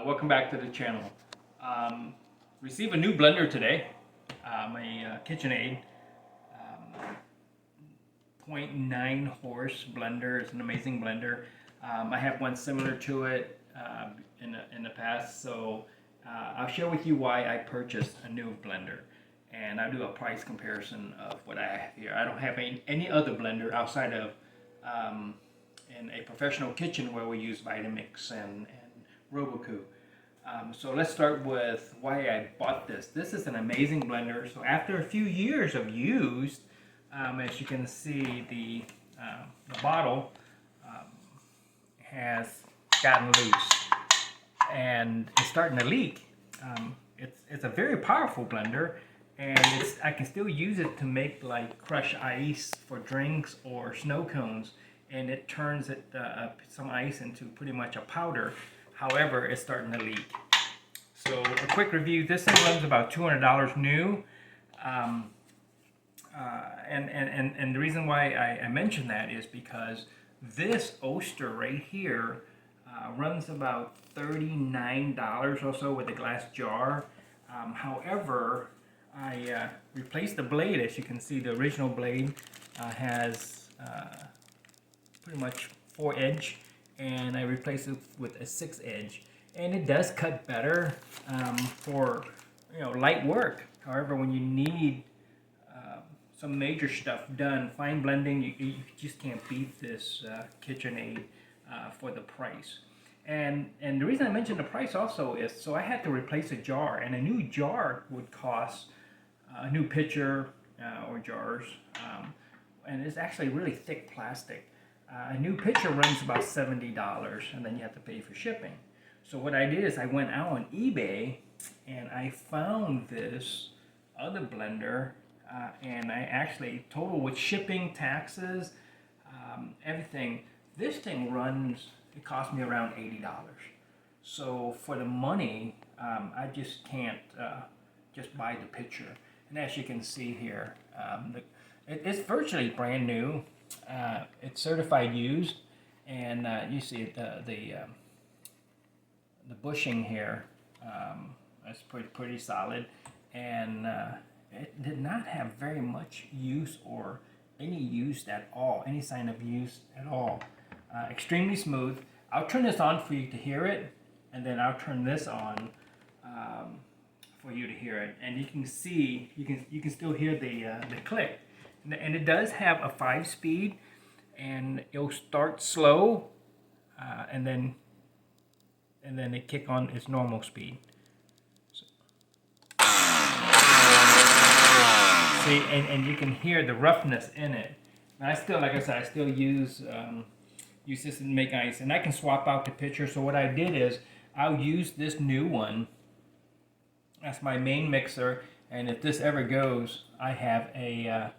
Welcome back to the channel. Received a new blender today, my KitchenAid 0.9 horse blender. It's an amazing blender. I have one similar to it in the past, so I'll share with you why I purchased a new blender, and I'll do a price comparison of what I have here. I don't have any other blender outside of in a professional kitchen where we use Vitamix and Roku. So let's start with why I bought this. This is an amazing blender. So after a few years of use, as you can see, the bottle has gotten loose and it's starting to leak. It's a very powerful blender, and I can still use it to make like crushed ice for drinks or snow cones, and it turns some ice into pretty much a powder. However, it's starting to leak. So a quick review, this thing runs about $200 new. And the reason why I mention that is because this Oster right here runs about $39 or so with a glass jar. However, I replaced the blade. As you can see, the original blade has pretty much 4 edge, and I replaced it with a 6 edge, and it does cut better for light work. However, when you need some major stuff done, fine blending, you just can't beat this KitchenAid for the price. And the reason I mentioned the price also is so I had to replace a jar, and a new jar would cost a new pitcher or jars, and it's actually really thick plastic. A new pitcher runs about $70, and then you have to pay for shipping. So what I did is I went out on eBay and I found this other blender, and I actually total with shipping, taxes, everything. This thing runs, it cost me around $80. So for the money, I just can't just buy the pitcher. And as you can see here, it's virtually brand new. It's certified used, and you see the bushing here is pretty solid, and it did not have very much use or any use at all, any sign of use at all. Extremely smooth. I'll turn this on for you to hear it, and then I'll turn this on for you to hear it, and you can see you can still hear the click. And it does have a 5-speed, and it'll start slow, and then it kick on its normal speed. So, see, and you can hear the roughness in it. And I still, like I said, I still use this to make ice, and I can swap out the pitcher. So what I did is I'll use this new one as my main mixer, and if this ever goes, I have a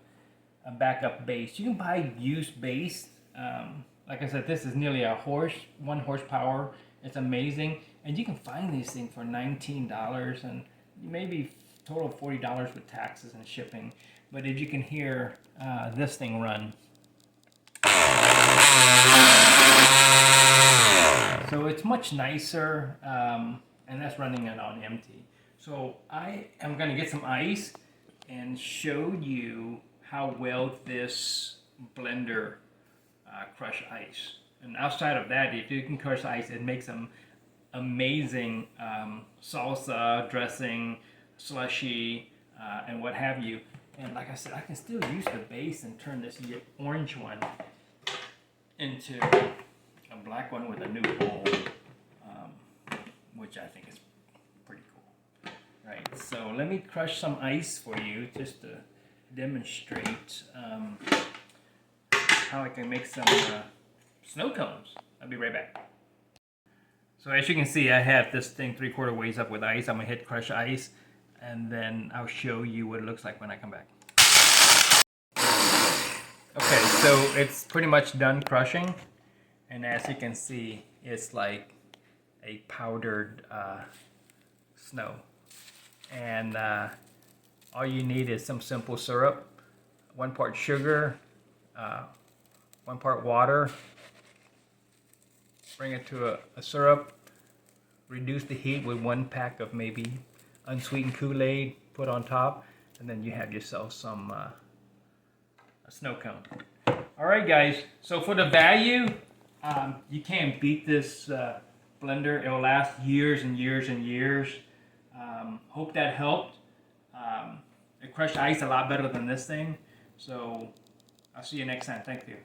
backup base. You can buy used base. Like I said, this is nearly 1 horsepower. It's amazing, and you can find these things for $19 and maybe total of $40 with taxes and shipping. But if you can hear this thing run, so it's much nicer, and that's running it on empty. So I am going to get some ice and show you how well this blender crush ice. And outside of that, if you can crush ice, it makes some amazing salsa, dressing, slushy, and what have you. And like I said, I can still use the base and turn this orange one into a black one with a new bowl, which I think is pretty cool. Right, so let me crush some ice for you just to demonstrate how I can make some snow cones. I'll be right back. So as you can see, I have this thing 3/4 ways up with ice. I'm gonna hit crush ice, and then I'll show you what it looks like when I come back. Okay, so it's pretty much done crushing, and as you can see, it's like a powdered snow. And all you need is some simple syrup, 1 part sugar, 1 part water. Bring it to a syrup, reduce the heat with 1 pack of maybe unsweetened Kool-Aid put on top, and then you have yourself some a snow cone. All right, guys. So for the value, you can't beat this blender. It'll last years and years and years. Hope that helped. It crushed ice a lot better than this thing. So I'll see you next time. Thank you.